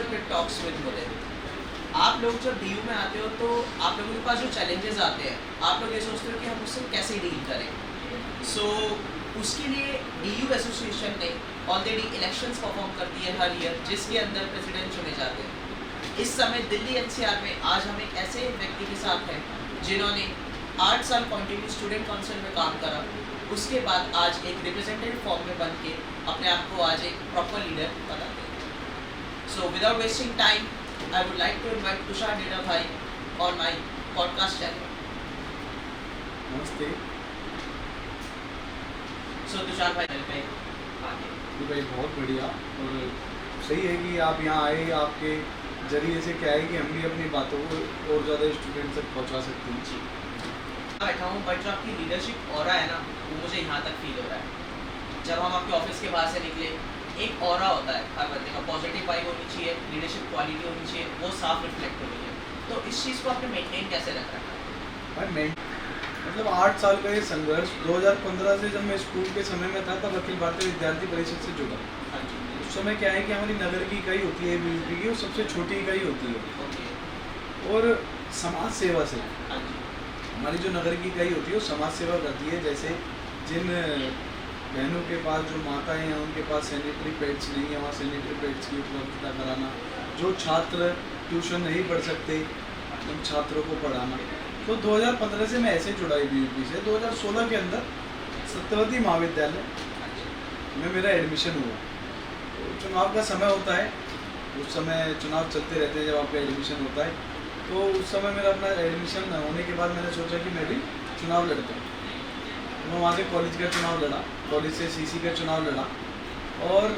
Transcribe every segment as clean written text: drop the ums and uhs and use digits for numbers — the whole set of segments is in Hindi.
उससे फिर टॉक्स विद मुझे। आप लोग जब डीयू में आते हो तो आप लोगों के पास जो चैलेंजेस आते हैं, आप लोग ये सोचते हो कि हम उससे कैसे डील करें। सो उसके लिए डीयू एसोसिएशन ने ऑलरेडी इलेक्शंस परफॉर्म कर दिए हर ईयर, जिसके अंदर प्रेसिडेंट चुने जाते हैं। इस समय दिल्ली एनसीआर में आज हम एक ऐसे व्यक्ति के साथ हैं जिन्होंने 8 साल कंटिन्यू स्टूडेंट काउंसिल में काम करा, उसके बाद आज एक रिप्रेजेंटेटिव फॉर्म में बन के अपने आप को आज एक प्रॉपर लीडर बताते हैं। So without wasting time I would like to invite Tushar Deda bhai on my podcast channel. नमस्ते So Tushar bhai आगे जी भाई, बहुत बढ़िया। और सही है कि आप यहाँ आए, आपके जरिए से क्या है कि हम भी अपनी बातों को और ज़्यादा स्टूडेंट तक पहुँचा सकते हैं। जी बैठा हूँ, बट जो आपकी लीडरशिप ऑरा है ना, वो मुझे यहाँ तक फील हो रहा है। जब हम आपके ऑफिस के बाहर से निकले, एक ऑरा होता है हर बंदे का, पॉजिटिव वाइब होनी चाहिए, लीडरशिप क्वालिटी होनी चाहिए, वो साफ रिफ्लेक्ट होनी है। तो इस चीज़ को आपने मेंटेन कैसे रख रखा है? भाई मतलब 8 साल का ये संघर्ष 2015 से जब मैं स्कूल के समय में था, तब अखिल भारतीय विद्यार्थी परिषद से जुड़ा। हाँ जी। उस समय क्या है कि हमारी नगर की इकाई होती है बीयूपी की, वो सबसे छोटी इकाई होती है। ओके। और समाज सेवा से हाँ जी। हमारी जो नगर की इकाई होती है वो समाज सेवा करती है। जैसे जिन बहनों के पास, जो माताएं हैं, उनके पास सैनिटरी पैड्स नहीं है, वहाँ सैनिटरी पैड्स की उपलब्धता कराना, जो छात्र ट्यूशन नहीं पढ़ सकते उन छात्रों को पढ़ाना। तो 2015 से मैं ऐसे जुड़ा बीयूपी से। 2016 के अंदर सत्यवती महाविद्यालय में मेरा एडमिशन हुआ। तो चुनाव का समय होता है, उस समय चुनाव चलते रहते हैं जब आपका एडमिशन होता है। तो उस समय मेरा अपना एडमिशन होने के बाद मैंने सोचा कि मैं भी चुनाव लड़ता हूँ। तो मैं वहाँ से कॉलेज का चुनाव लड़ा, कॉलेज से सीसी का चुनाव लड़ा, और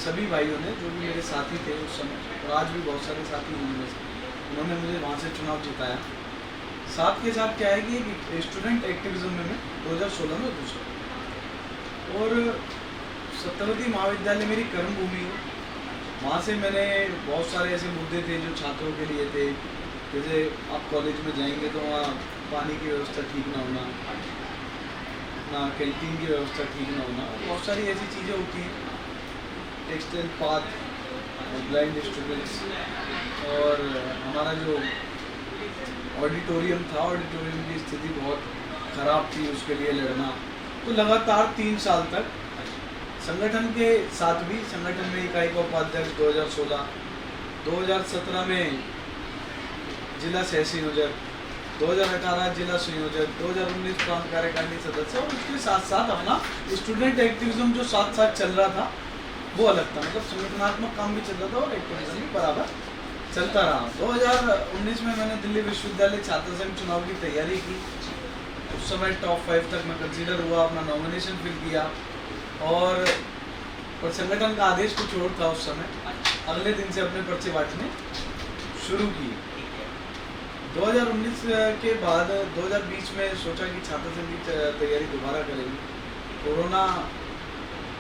सभी भाइयों ने, जो भी मेरे साथी थे उस समय, और आज भी बहुत सारे साथी हैं उनमें से, उन्होंने मुझे वहाँ से चुनाव जिताया। साथ के साथ क्या है कि एक स्टूडेंट एक्टिविज्म में मैं 2016 में घुसा। और सत्यवती महाविद्यालय मेरी कर्मभूमि है। वहाँ से मैंने बहुत सारे ऐसे मुद्दे थे जो छात्रों के लिए थे। जैसे आप कॉलेज में जाएंगे तो वहाँ पानी की व्यवस्था ठीक ना होना, अपना कैंटीन की व्यवस्था ठीक ना होना, बहुत सारी ऐसी चीज़ें होती हैं। टेक्सटाइल पाथ, ब्लाइंड स्टूडेंट्स, और हमारा जो ऑडिटोरियम था, ऑडिटोरियम की स्थिति बहुत ख़राब थी, उसके लिए लड़ना। तो लगातार 3 साल तक संगठन के साथ भी, संगठन में इकाई का उपाध्यक्ष 2016, 2017 में जिला सह संयोजक, 2018 जिला संयोजक, 2019 प्रांत कार्यकारिणी सदस्य, और उसके साथ साथ अपना स्टूडेंट एक्टिविज्म जो साथ साथ चल रहा था वो अलग था। मतलब संगठनात्मक काम भी चल रहा था और एक्टिविज्म भी बराबर चलता रहा। 2019 में मैंने दिल्ली विश्वविद्यालय छात्र संघ चुनाव की तैयारी की। उस समय टॉप 5 तक मैं कंसीडर हुआ, अपना नॉमिनेशन फिल किया, और संगठन का आदेश कुछ और था उस समय। अगले दिन से अपने पर्चे बांटने शुरू किए। 2019 के बाद 2020 में सोचा कि छात्र संघ की तैयारी दोबारा करेंगे। कोरोना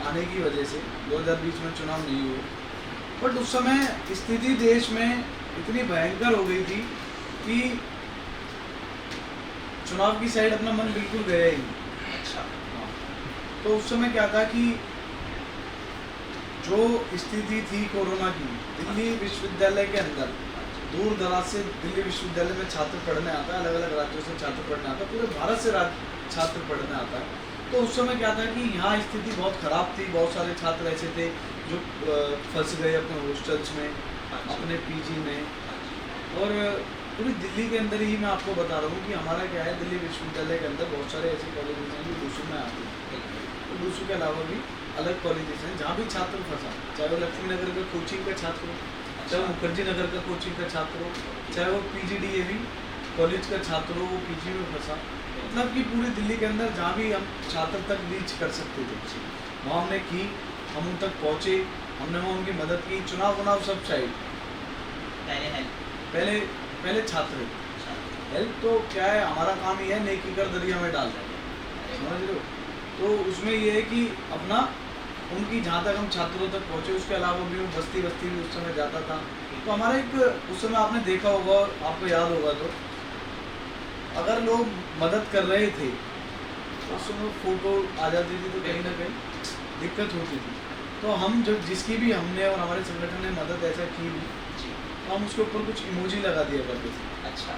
आने की वजह से 2020 में चुनाव नहीं हुए, बट उस समय स्थिति देश में इतनी भयंकर हो गई थी कि चुनाव की साइड अपना मन बिल्कुल गया ही नहीं। अच्छा। तो उस समय क्या था कि जो स्थिति थी कोरोना की, दिल्ली विश्वविद्यालय के अंदर दूर दराज से दिल्ली विश्वविद्यालय में छात्र पढ़ने आता है, अलग अलग राज्यों से छात्र पढ़ने आता है, पूरे भारत से छात्र पढ़ने आता है। तो उस समय क्या था कि यहाँ स्थिति बहुत ख़राब थी। बहुत सारे छात्र ऐसे थे जो फंस गए अपने हॉस्टल्स में, अपने पीजी में। और पूरी दिल्ली के अंदर ही मैं आपको बता रहा हूँ कि हमारा क्या है, दिल्ली विश्वविद्यालय के अंदर बहुत सारे ऐसे कॉलेजेस हैं जो डूसू में आते हैं। तो डूसू के अलावा भी अलग कॉलेजेस हैं जहाँ भी छात्र फंसा, चाहे वो लक्ष्मी नगर का कोचिंग का छात्र हो, चाहे वो मुखर्जी नगर का कोचिंग का छात्र हो, चाहे वो PGDAV कॉलेज का छात्र हो, वो पीजी में फंसा। मतलब कि पूरी दिल्ली के अंदर जहाँ भी हम छात्र तक रीच कर सकते थे वहाँ हमने की, हम उन तक पहुँचे, हमने वहाँ उनकी मदद की। चुनाव सब साइड, पहले छात्र हेल्प। तो क्या है, हमारा काम ये है नेकी कर दरिया में डाल, समझ रहे हो। तो उसमें ये है कि अपना उनकी जहाँ तक हम छात्रों तक पहुँचे, उसके अलावा भी मैं बस्ती भी उस समय जाता था। तो हमारा एक, उस समय आपने देखा होगा, आपको याद होगा, तो अगर लोग मदद कर रहे थे तो उस समय फोटो आ जाती थी, तो कहीं ना कहीं दिक्कत होती थी। तो हम जब जिसकी भी हमने और हमारे संगठन ने मदद ऐसा की भी, जी। तो हम उसके ऊपर कुछ इमोजी लगा दिया करते थे अच्छा।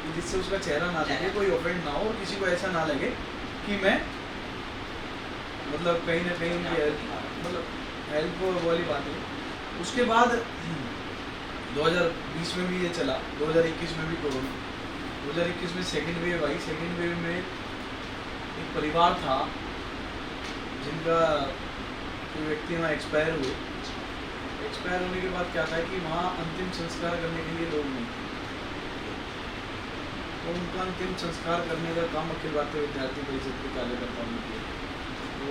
कि जिससे उसका चेहरा ना दिखे, कोई ऑफेंड ना हो और किसी को ऐसा ना लगे कि मैं मतलब कहीं ना कहीं मतलब हेल्प वाली बात है। उसके बाद 2020 में भी ये चला, 2021 में भी कोरोना, 2021 में सेकेंड वेव आई। सेकेंड वेव में एक परिवार था जिनका कोई व्यक्ति वहाँ एक्सपायर हुए। एक्सपायर होने के बाद क्या था कि वहाँ अंतिम संस्कार करने के लिए लोग नहीं थे, तो उनका अंतिम संस्कार करने का काम अखिल भारतीय विद्यार्थी परिषद के कार्यकर्ताओं ने किया। तो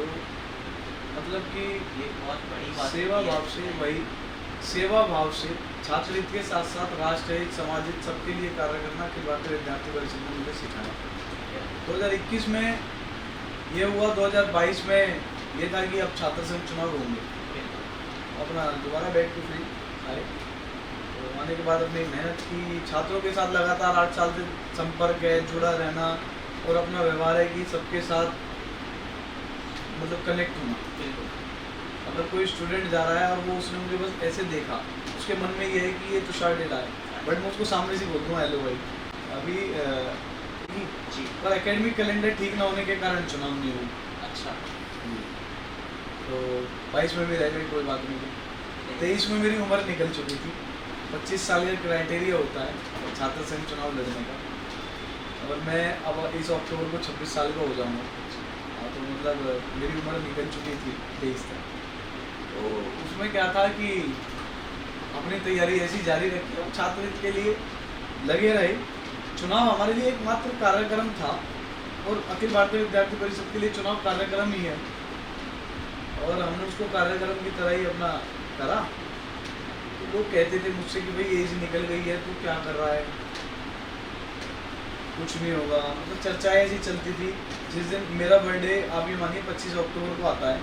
मतलब कि ये बहुत बड़ी बात सेवा होती है। भाव से वही सेवा भाव से छात्र हित के साथ साथ राष्ट्र हित, समाज हित, सबके लिए कार्य करना अखिल भारतीय विद्यार्थी परिषद ने मुझे सिखाया। 2021 में ये हुआ, 2022 में ये था कि अब छात्र संघ चुनाव होंगे, अपना दोबारा बैक टू फील्ड आए। तो आने के बाद अपनी मेहनत की, छात्रों के साथ लगातार 8 साल से संपर्क है, जुड़ा रहना और अपना व्यवहार है कि सबके साथ मतलब कनेक्ट होना। अगर कोई स्टूडेंट जा रहा है और वो उसने मुझे बस ऐसे देखा, उसके मन में ये है कि ये तुषार डेला है, बट मैं उसको सामने से बोल दूँ हेलो भाई, अभी जी। पर एकेडमिक कैलेंडर ठीक ना होने के कारण चुनाव नहीं हुई। अच्छा। तो 22 में भी रह गई, कोई बात नहीं। 23 में मेरी उम्र निकल चुकी थी, 25 साल का क्राइटेरिया होता है छात्र संघ चुनाव लड़ने का, और मैं अब इस अक्टूबर को 26 साल का हो जाऊँगा। तो मतलब मेरी उम्र निकल चुकी थी 23 तक। तो उसमें क्या था कि अपनी तैयारी ऐसी जारी रखी और छात्र हित के लिए लगे रहे। चुनाव हमारे लिए एक मात्र कार्यक्रम था और अखिल भारतीय विद्यार्थी परिषद के लिए चुनाव कार्यक्रम ही है, और हमने उसको कार्यक्रम की तरह ही अपना करा। तो लोग कहते थे मुझसे कि भाई एज निकल गई है, तू क्या कर रहा है, कुछ नहीं होगा, मतलब चर्चाएं ऐसी चलती थी। जिस दिन मेरा बर्थडे आप ये मानिए 25 अक्टूबर को आता है,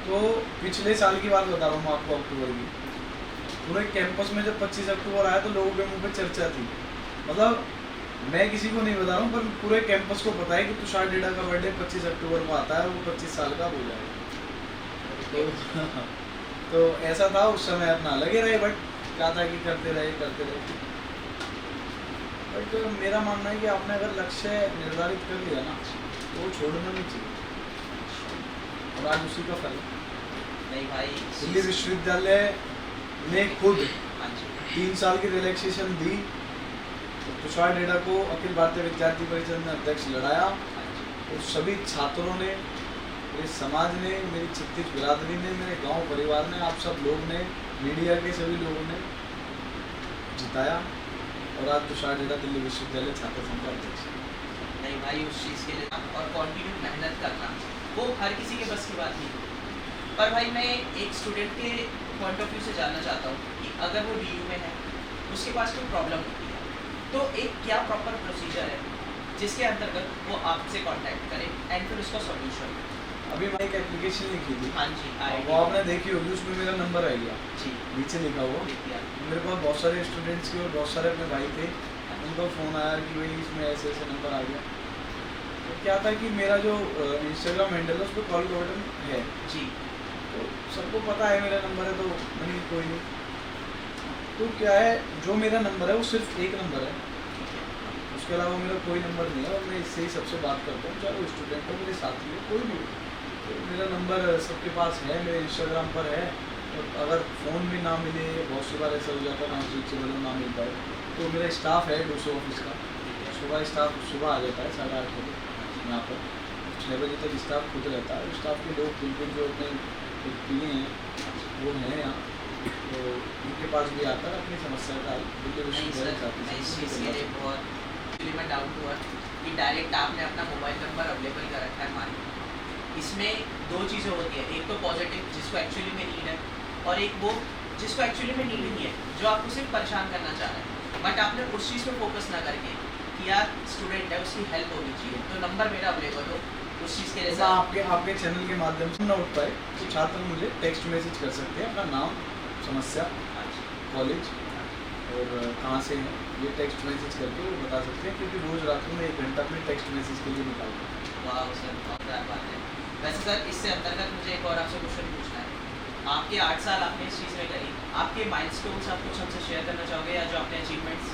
तो पिछले साल की बात बता रहा हूँ आपको, अक्टूबर की, पूरे कैंपस में जब 25 अक्टूबर आया तो लोगों के मुंह पे चर्चा थी। मतलब मैं किसी को नहीं बता रहा हूँ, पर पूरे कैंपस को पता है कि तुषार डेडा का बर्थडे 25 अक्टूबर को आता है, वो 25 साल का हो जाएगा। तो ऐसा था उस समय, अपना लगे रहे, बट क्या था कि करते रहे। बट मेरा मानना है कि आपने अगर लक्ष्य निर्धारित कर लिया ना, तो वो छोड़ना नहीं चाहिए, और आज उसी का फल है। नहीं भाई, दिल्ली विश्वविद्यालय ने खुद हाँ जी। 3 साल की रिलैक्सेशन दी, तो तुषार डेडा को अखिल भारतीय विद्यार्थी परिषद में अध्यक्ष लड़ाया, और सभी छात्रों ने, मेरे समाज ने, मेरी छत्तीस बिरादरी ने, मेरे गांव परिवार ने, आप सब लोग ने, मीडिया के सभी लोगों ने जिताया, और आज तुषार डेडा दिल्ली विश्वविद्यालय छात्र संघ का अध्यक्ष है। नहीं भाई, उस चीज़ के लिए और कंटिन्यू मेहनत करना वो हर किसी के बस की बात नहीं। पर भाई मैं एक स्टूडेंट के पॉइंट ऑफ व्यू से जानना चाहता हूँ कि अगर वो DU में है, उसके पास कोई प्रॉब्लम होती है, तो एक क्या प्रॉपर प्रोसीजर है जिसके अंतर्गत वो आपसे कांटेक्ट करे एंड फिर उसका सॉल्यूशन। अभी मैंने एक एप्लीकेशन लिखी थी, हाँ जी, वो आपने देखी होगी, उसमें मेरा नंबर आ गया जी, नीचे लिखा हुआ। देखिए। मेरे पास बहुत सारे स्टूडेंट्स के और बहुत सारे अपने भाई थे, उनका फ़ोन आया कि भाई इसमें ऐसे ऐसे नंबर आ गया। तो क्या था कि मेरा जो इंस्टाग्राम हैंडल है उस पर कॉल का बटन है जी, तो सबको पता है मेरा नंबर है, तो नहीं कोई नहीं। तो क्या है, जो मेरा नंबर है वो सिर्फ एक नंबर है, उसके अलावा मेरा कोई नंबर नहीं है, और मैं इससे ही सबसे बात करता हूँ, चाहे वो स्टूडेंट हो, मेरे साथी हो, कोई भी हो। तो मेरा नंबर सबके पास है, मेरे इंस्टाग्राम पर है, और अगर फ़ोन भी ना मिले, बहुत सी बार ऐसा हो जाता है ना स्विचेबल ना मिल पाए, तो मेरा स्टाफ है 200 ऑफिस का, सुबह स्टाफ सुबह आ जाता है 8:30 बजे यहाँ पर, 6 बजे तक स्टाफ खुद रहता है। स्टाफ के लोग बिल्कुल जो अपने पिए हैं वो हैं यहाँ, तो उनके पास भी आता है अपनी समस्या का हल। दिल्ली नहीं विश्वविद्यालय सर, छात्र मैं इस संघ चीज़ के लिए बहुत एक्चुअली मैं डाउन टू अर्थ कि डायरेक्ट आपने अपना मोबाइल नंबर अवेलेबल कर रखा है हमारे। इसमें दो चीज़ें होती है, एक तो पॉजिटिव जिसको एक्चुअली में नीड है, और एक वो जिसको एक्चुअली में नीड नहीं है, जो आपको सिर्फ परेशान करना चाह रहा है। बट आपने उस चीज़ पे फोकस ना करके कि यार स्टूडेंट है, उसकी हेल्प होनी चाहिए, तो नंबर मेरा अवेलेबल हो उस चीज़ के लिए तो सर। आपके चैनल के माध्यम से ना उठ पाए तो छात्र मुझे टेक्स्ट मैसेज कर सकते हैं, अपना नाम, समस्या, कॉलेज और कहाँ से हैं, ये टेक्स्ट मैसेज करके वो बता सकते हैं, क्योंकि रोज़ रात में 1 घंटा अपने टेक्स्ट मैसेज के लिए निकालते हैं। वाह सर, बहुत बड़ी बात है। वैसे सर इससे अंतर्गत मुझे एक और आपसे क्वेश्चन पूछना है आपके 8 साल आपने इस चीज़ में करी, आपके माइलस्टोन्स आप कुछ हमसे शेयर करना चाहोगे या जो आपने अचीवमेंट्स?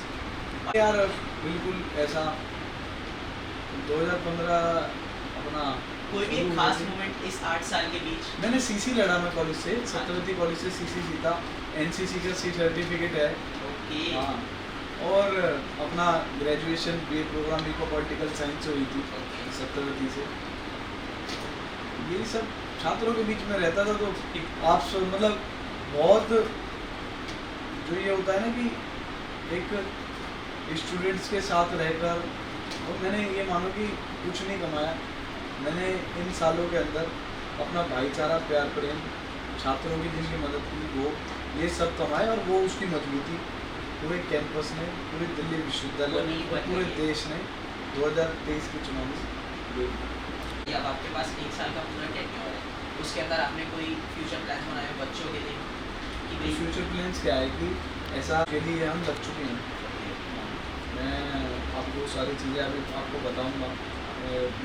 यार बिल्कुल ऐसा 2015 अपना कोई भी शुरू एक हुआ खास थी। मोमेंट इस 8 साल के बीच? मैंने सीसी लड़ा मैं कॉलेज से, सत्यवती कॉलेज से सीसी जीता, एनसीसी का सी सर्टिफिकेट है। ओके। हाँ, और अपना graduation B program eco political science से हुई थी सत्यवती से। यही सब छात्रों के बीच में रहता था, तो आप सब मतलब बहुत जो ये होता है ना कि एक स्टूडेंट्स के साथ रहकर, और मैंने ये मानो कि कुछ नहीं कमाया, मैंने इन सालों के अंदर अपना भाईचारा, प्यार, प्रेम, छात्रों की जिनकी मदद की, वो ये सब कमाए, और वो उसकी मजबूती पूरे कैंपस ने, पूरे दिल्ली विश्वविद्यालय वो ने, नींव बन पूरे गई है। देश ने 2023 के चुनाव में देखी। या अब आपके पास 1 साल का पूरा टेन्योर है, उसके अंदर आपने कोई फ्यूचर प्लान बनाए हो बच्चों के लिए कि भाई फ्यूचर प्लान्स क्या है कि ऐसा के लिए हम लग चुके हैं। मैं आपको सारी चीज़ें अभी आपको बताऊंगा।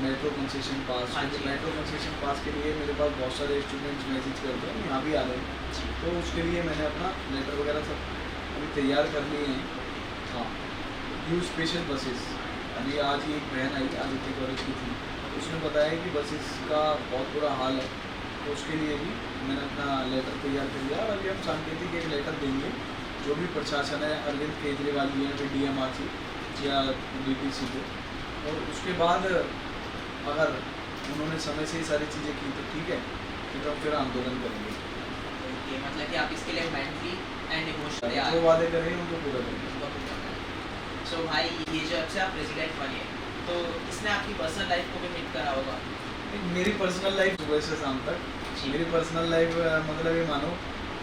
मेट्रो कंसेशन पास, हाँ जी। मेट्रो कंसेशन पास के लिए मेरे पास बहुत सारे स्टूडेंट्स मैसेज करते हैं, यहाँ भी आ रहे हैं, जी, तो उसके लिए मैंने अपना लेटर वगैरह सब अभी तैयार कर लिए हैं। हाँ, यूज स्पेशल बसेस, अभी आज ही एक बहन आई आदित्य कॉलेज की थी, उसने बताया कि बसेस का बहुत बुरा हाल है, तो उसके लिए भी मैंने अपना लेटर तैयार कर लिया, और अभी हम सांकेतिक एक लेटर देंगे जो भी प्रशासन है, अरविंद केजरीवाल जी हैं, फिर DMRC या DPC को, और उसके बाद अगर उन्होंने समय से ही सारी चीज़ें की तो ठीक है, तो हम फिर आंदोलन करेंगे। ओके, मतलब कि आप इसके लिए मेंटली एंड इमोशनली जो वादे करेंगे उनको पूरा करेंगे। सो भाई, ये जब से आप प्रेसिडेंट बने तो इसने आपकी पर्सनल लाइफ को भी हिट करा होगा? मेरी पर्सनल लाइफ सुबह से शाम तक, मेरी पर्सनल लाइफ मतलब ये मानो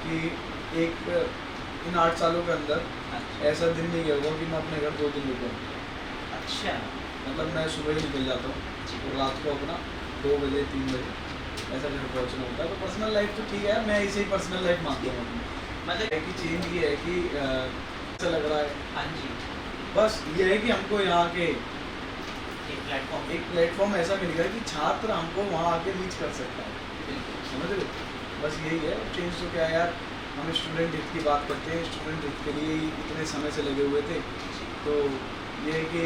कि एक इन 8 सालों के अंदर ऐसा दिन नहीं गया होगा कि मैं अपने घर 2 दिन रुका हूँ। अच्छा। मतलब मैं सुबह ही निकल जाता हूँ और रात को अपना 2 बजे 3 बजे ऐसा घर पहुँचना होता है। तो पर्सनल लाइफ तो ठीक है, मैं इसे ही पर्सनल लाइफ मानता हूँ अपनी। मतलब एक ही चेंज ये है कि ऐसा लग रहा है, हाँ जी, बस ये है कि हमको यहाँ के एक एक प्लेटफॉर्म ऐसा मिल गया कि छात्र हमको वहाँ आके रीच कर सकता है, बिल्कुल। समझ रहे हो? बस यही है। चेंज तो क्या है यार, हम स्टूडेंट हित की बात करते हैं, स्टूडेंट हित के लिए ही इतने समय से लगे हुए थे, तो ये है कि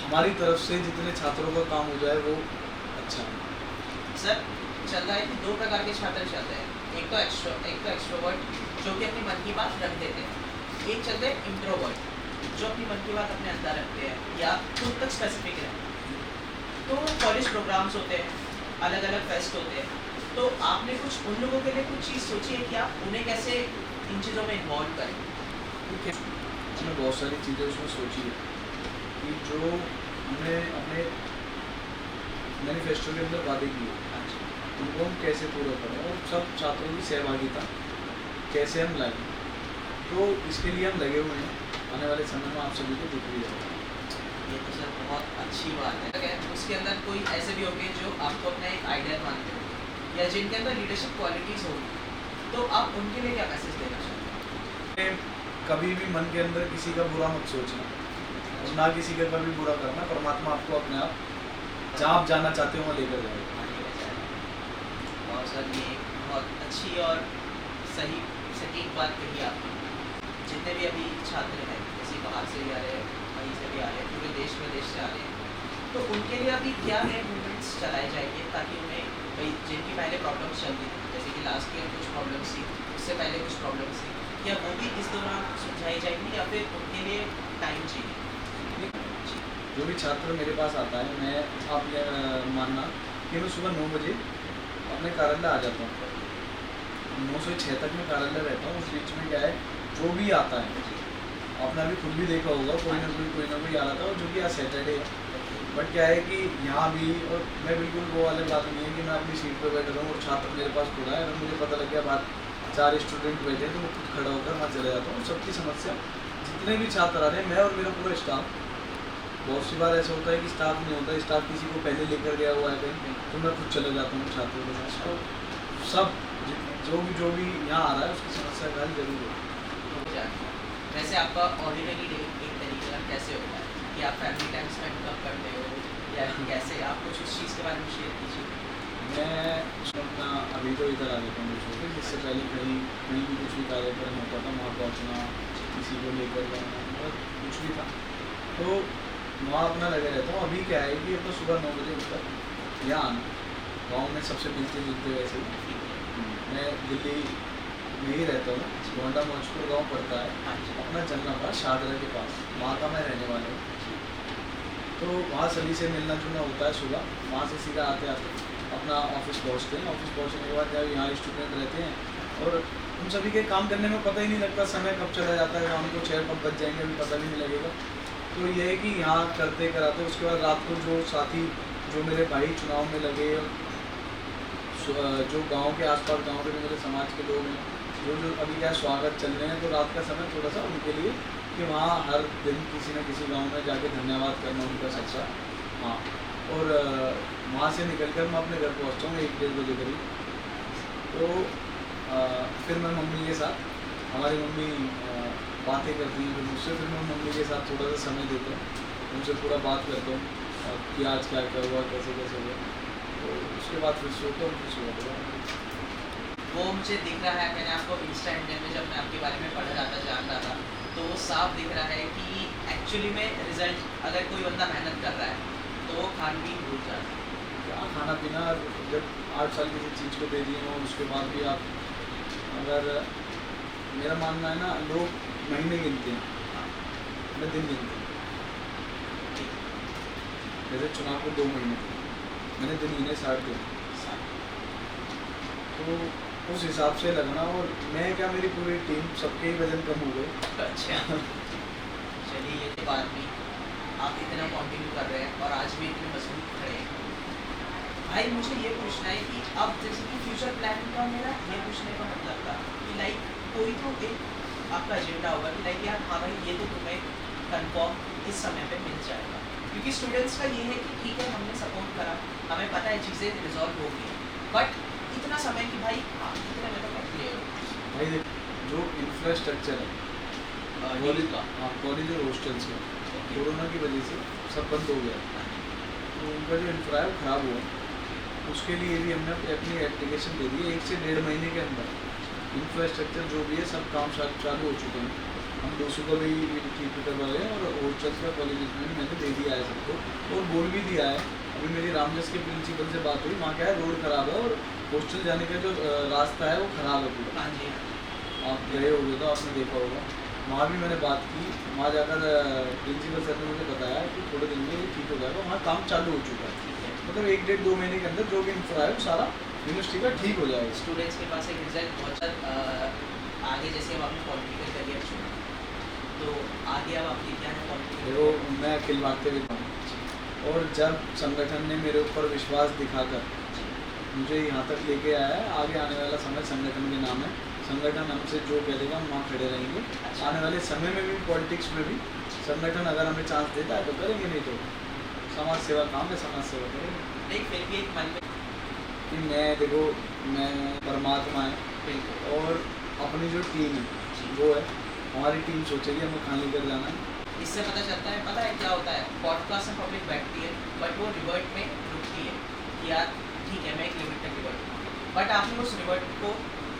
हमारी तरफ से जितने छात्रों का काम हो जाए वो अच्छा है। सर, चल रहा है कि 2 प्रकार के छात्र चलते हैं, एक तो एक्सट्रोवर्ट जो कि अपनी मन की बात रख देते हैं, एक चलते हैं इंट्रोवर्ट जो अपनी मन की बात अपने अंदर रखते हैं या खुद तक स्पेसिफिक रहते हैं। तो कॉलेज प्रोग्राम्स होते हैं, अलग अलग फेस्ट होते हैं, तो आपने कुछ उन लोगों के लिए कुछ चीज़ सोची है कि आप उन्हें कैसे इन चीज़ों में इन्वॉल्व करें? ठीक है, हमने बहुत सारी चीज़ें उसमें सोची है कि जो हमने अपने मैनिफेस्टो के अंदर वादे किए उनको हम कैसे पूरा करें, और सब छात्रों की सहभागिता कैसे हम लाएं, तो इसके लिए हम लगे हुए हैं। आने वाले समय में आप सभी को दिख भी जाएगा। ये तो सर बहुत अच्छी बात है। उसके अंदर कोई ऐसे भी होंगे जो आपको अपना एक आइडिया मानते हो या जिनके अंदर लीडरशिप क्वालिटीज़ होगी, तो आप उनके लिए क्या मैसेज देना चाहते हैं? कभी भी मन के अंदर किसी का बुरा मत सोचना, और ना किसी का कभी बुरा करना। परमात्मा आपको अपने आप जहाँ आप जाना चाहते हो वहाँ लेकर जाएगा। और सर, ये बहुत अच्छी और सही सटीक बात कही आपने। जितने भी अभी छात्र हैं, किसी बाहर से भी आ रहे हैं, कहीं से भी आ रहे हैं, पूरे देश विदेश से आ रहे हैं, तो उनके लिए अभी क्या है मूवमेंट्स चलाए जाएंगे ताकि उन्हें भाई जिनकी पहले प्रॉब्लम्स चल रही थी, जैसे कि लास्ट ईयर कुछ प्रॉब्लम्स थी, उससे पहले कुछ प्रॉब्लम्स थी, क्या वो भी इस दौरान सुलझाई जाएंगी या फिर उनके लिए टाइम चाहिए? जो भी छात्र मेरे पास आता है, मैं आप ये मानना कि मैं सुबह 9 बजे अपने कार्यालय आ जाता हूँ, 9 से 6 तक मैं कार्यालय रहता हूँ। उस बीच में क्या है, जो भी आता है, आपने अभी खुद भी देखा होगा, कोई ना कोई आ रहा था, और जो कि आज सैटरडे है। बट क्या है कि यहाँ भी, और मैं बिल्कुल वो वाली बात नहीं है कि मैं अपनी सीट पर बैठ रहा हूँ और छात्र मेरे पास खुदा है, अगर मुझे पता लग गया बात 4 स्टूडेंट बैठे हैं तो मैं खुद खड़ा होकर वहाँ चले जाता हूँ। सबकी समस्या, जितने भी छात्र आ रहे हैं, मैं और मेरा पूरा स्टाफ, बहुत सी बार ऐसा होता है कि स्टाफ नहीं होता, स्टाफ किसी को पहले लेकर गया हुआ है कहीं, तो मैं खुद चले जाता हूँ छात्रों के साथ। तो सब जो भी यहाँ आ रहा है उसकी समस्या का हल जरूर है। वैसे आपका ऑर्डिनरी डे एक तरीके का कैसे होता है कि आप फैमिली टाइम स्पेंड कब करते हो या कैसे, आप कुछ उस चीज़ के बारे में शेयर कीजिए। मैं उसमें अपना अभी तो इधर आ जाता हूँ छोटे, जिससे पहले कहीं कहीं भी कुछ भी कार्यक्रम होता था वहाँ पहुँचना, किसी को लेकर जाना, मतलब कुछ भी था तो वहाँ अपना लगे रहता हूँ। अभी क्या है कि अब तो सुबह 9 बजे उठकर यहाँ आना, गाँव में सबसे मिलते जुलते वैसे ही मैं दिल्ली में ही रहता हूँ, गोंडा मौजपुर गाँव पड़ता है, हाँ जी। अपना जन्म का शादरा के पास, वहाँ का मैं रहने वाला हूँ। तो वहाँ सभी से मिलना जुलना होता है सुबह, वहाँ से सीधा आते आते अपना ऑफिस पहुँचते हैं। ऑफिस पहुँचने के बाद जब यहाँ स्टूडेंट रहते हैं और उन सभी के काम करने में पता ही नहीं लगता समय कब चला जाता है, शाम को 6 कब बज जाएंगे अभी पता भी नहीं लगेगा। तो ये है कि यहाँ करते कराते उसके बाद रात को जो साथी जो मेरे भाई चुनाव में लगे, जो गांव के आसपास गांव के मेरे समाज के लोग हैं, जो अभी क्या स्वागत चल रहे हैं, तो रात का समय थोड़ा सा उनके लिए कि वहाँ हर दिन किसी न किसी गांव में जाके धन्यवाद करना उनका सबका। हाँ, और वहाँ से निकलकर मैं अपने घर पहुँचता हूँ 1-1:30 बजे करीब। तो फिर मैं मम्मी के साथ, हमारी मम्मी बातें करती हैं, फिर मुझसे फिर मैं मम्मी के साथ थोड़ा सा समय देता हूँ, उनसे पूरा बात करता हूँ कि आज क्या क्या हुआ, कैसे कैसे हुआ। तो उसके बाद फिर सोता हूँ, फिर सो जाता हूँ। वो मुझे दिख रहा है, मैंने आपको इंस्टा इंडिया में जब मैं आपके बारे में पढ़ रहा था, जान रहा था, तो वो साफ दिख रहा है कि एक्चुअली में रिजल्ट, अगर कोई बंदा मेहनत कर रहा है तो वो खान पीन भूल जाता है। क्या खाना पीना, जब 8 साल किसी चीज़ को दे दिए हो उसके बाद भी आप, अगर मेरा मानना है ना, लोग महीने गिनते हैं, मैं दिन गिनते हैं। जैसे चुनाव को 2 महीने थे, मैंने दिन गिने 60 दिन, तो उस हिसाब से लगना। और मैं क्या, मेरी पूरी टीम सबके ही वजन कम हो गए। अच्छा चलिए, ये तो बात भी आप इतना कंटिन्यू कर रहे हैं और आज भी इतने मजबूत खड़े हैं। भाई मुझे ये पूछना है कि अब जैसे कि फ्यूचर प्लान का मेरा ये पूछने का मतलब था कि लाइक कोई तो एक आपका एजेंडा होगा कि लाइक यार हाँ भाई ये तो तुम्हें कंफर्म इस समय पे मिल जाएगा, क्योंकि स्टूडेंट्स का ये है कि ठीक है हमने सपोर्ट करा, हमें पता है चीज़ें रिजॉल्व हो गई, बट इतना समय कि भाई हाँ इतने में तो मैं क्लियर हूँ। भाई देख, जो इंफ्रास्ट्रक्चर है डील का हाँ, कॉलेज और हॉस्टल्स का कोरोना की वजह से सब बंद हो गया, तो उनका जो इंफ्रा है वो ख़राब हुआ। उसके लिए भी हमने अपनी एप्लीकेशन दे दी है, 1 से 1.5 महीने के अंदर इंफ्रास्ट्रक्चर जो भी है सब काम चालू हो चुके हैं। हम 200 का भी ठीक करवा रहे हैं और हॉस्टल्स का कॉलेज में भी मैंने दे दिया है सबको, और बोल भी दिया है। अभी मेरी रामजस के प्रिंसिपल से बात हुई, वहाँ क्या है रोड ख़राब है और हॉस्टल जाने का जो रास्ता है वो ख़राब है पूरा। हाँ जी, आप गए होगे तो आपने देखा होगा, वहाँ भी मैंने बात की। वहाँ जाकर प्रिंसिपल सर ने मुझे बताया कि थोड़े दिन में ये ठीक हो जाएगा, वहाँ काम चालू हो चुका है। मतलब 1-1.5-2 महीने के अंदर जो भी इंफ्रा है वो सारा यूनिवर्सिटी का ठीक हो जाएगा। स्टूडेंट्स के पास एक रिजल्ट बहुत आगे, जैसे अब आपने पॉलिटिकल करियर चुना, तो आगे अब आपकी क्या है पॉलिटिकल? देखो, मैं खिलवाते हुए हूँ, और जब संगठन ने मेरे ऊपर विश्वास दिखाकर मुझे यहाँ तक लेके आया है, आगे आने वाला समय संगठन के नाम है। संगठन हमसे जो कह देगा हम वहाँ खड़े रहेंगे। आने वाले समय में भी पॉलिटिक्स में भी संगठन अगर हमें चांस देता है तो करेंगे, नहीं तो समाज सेवा काम है, समाज सेवा करेंगे। नहीं फिर भी एक मन में कि मैं देखो, मैं परमात्मा है और अपनी जो टीम है वो है, हमारी टीम सोचेगी हमें कहाँ लेकर जाना है। इससे पता चलता है, पता है क्या होता है, पॉडकास्ट में पब्लिक बैठती है बट वो रिवर्ट में रुकती है कि यार ठीक है मैं एक लिमिट तक रिवर्ट हूँ, बट आपने उस रिवर्ट को,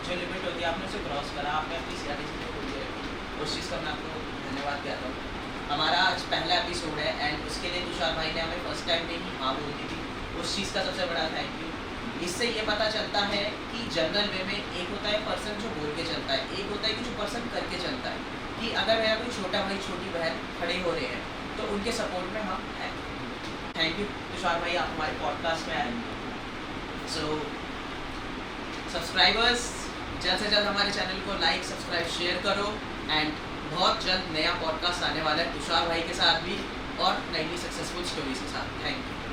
जो लिमिट होती है आपने उसे क्रॉस करा, आपने अपनी सारी चीज़ें खोल के रखी, उस चीज़ का मैं आपको धन्यवाद कहता हूँ। हमारा आज पहला एपिसोड है एंड उसके लिए तुषार भाई ने हमें फर्स्ट टाइम में ही हाँ बोल दी थी, उस चीज़ का सबसे बड़ा थैंक यू। इससे ये पता चलता है कि जनरल वे में एक होता है पर्सन जो बोल के चलता है, एक होता है कि जो पर्सन करके चलता है, कि अगर मेरा कोई छोटा भाई छोटी बहन खड़े हो रहे हैं तो उनके सपोर्ट में हम हैं। थैंक यू तुषार भाई, आप हमारे पॉडकास्ट में आए। सो सब्सक्राइबर्स, जल्द से जल्द हमारे चैनल को लाइक सब्सक्राइब शेयर करो एंड बहुत जल्द नया पॉडकास्ट आने वाला है तुषार भाई के साथ भी और नई सक्सेसफुल स्टोरीज के साथ। Thank you.